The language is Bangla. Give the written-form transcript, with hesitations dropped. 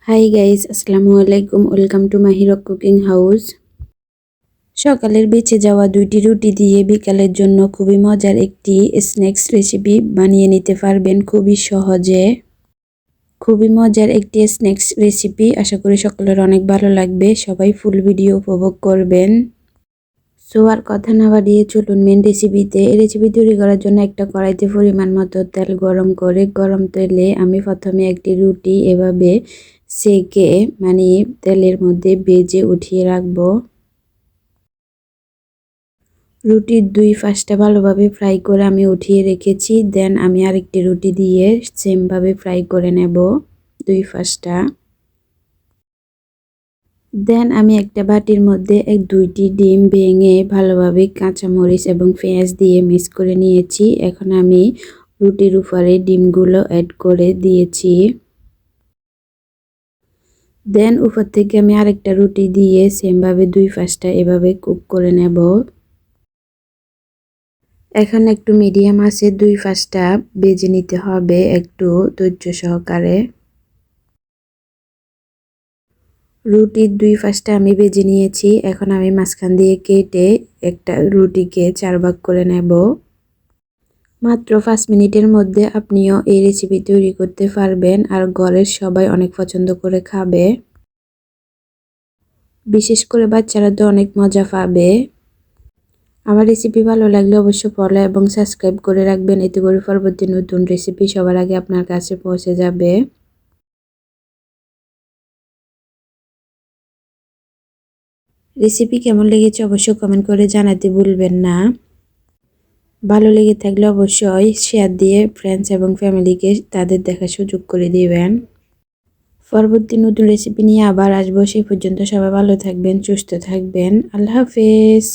হাই গাইস, আসসালামু আলাইকুম। Welcome to Mahira cooking house. সকালের বেঁচে যাওয়া 2টি রুটি দিয়ে বিকালের জন্য খুবই মজার একটি স্ন্যাক্স রেসিপি বানিয়ে নিতে পারবেন খুবই সহজে। খুবই মজার একটি স্ন্যাক্স রেসিপি, আশা করি সকলের অনেক ভালো লাগবে। সবাই ফুল ভিডিও উপভোগ করবেন। সো আর কথা না বাড়িয়ে চলুন মেন রেসিপিতে। এই রেসিপি তৈরি করার জন্য একটা কড়াইতে পরিমাণ মতো তেল গরম করে, গরম তেলে আমি প্রথমে একটি রুটি এভাবে সেকে তেলের মধ্যে ভেজে উঠিয়ে রাখবো। রুটির দুই পাশটা ভালোভাবে ফ্রাই করে আমি উঠিয়ে রেখেছি। দেন আমি আরেকটি রুটি দিয়ে সেমভাবে ফ্রাই করে নেব দুই পাশটা। দেন আমি একটা বাটির মধ্যে 2টি ডিম ভেঙে ভালোভাবে কাঁচামরিচ এবং পেঁয়াজ দিয়ে মিক্স করে নিয়েছি। এখন আমি রুটির উপরে ডিমগুলো অ্যাড করে দিয়েছি। দেন উপর থেকে আমি আরেকটা রুটি দিয়ে সেমভাবে দুই পাশটা এভাবে কুক করে নেব। এখন একটু মিডিয়াম আঁচে দুই পাশটা ভেজে নিতে হবে একটু ধৈর্য সহকারে। রুটির দুই পাশটা আমি ভেজে নিয়েছি। এখন আমি মাঝখান দিয়ে কেটে একটা রুটিকে 4 ভাগ করে নেব। মাত্র 5 মিনিটের মধ্যে আপনিও এই রেসিপি তৈরি করতে পারবেন, আর ঘরের সবাই অনেক পছন্দ করে খাবে। বিশেষ করে বাচ্চারা তো অনেক মজা পাবে। আমার রেসিপি ভালো লাগলে অবশ্যই ফলো এবং সাবস্ক্রাইব করে রাখবেন, এতে করে পরবর্তী নতুন রেসিপি সবার আগে আপনার কাছে পৌঁছে যাবে। রেসিপি কেমন লেগেছে অবশ্যই কমেন্ট করে জানাতে ভুলবেন না। ভালো লেগে থাকলে অবশ্যই শেয়ার দিয়ে ফ্রেন্ডস এবং ফ্যামিলিকে তাদের দেখার সুযোগ করে দিবেন। পরবর্তী নতুন রেসিপি নিয়ে আবার আসবো। সেই পর্যন্ত সবাই ভালো থাকবেন, সুস্থ থাকবেন। আল্লাহ হাফেজ।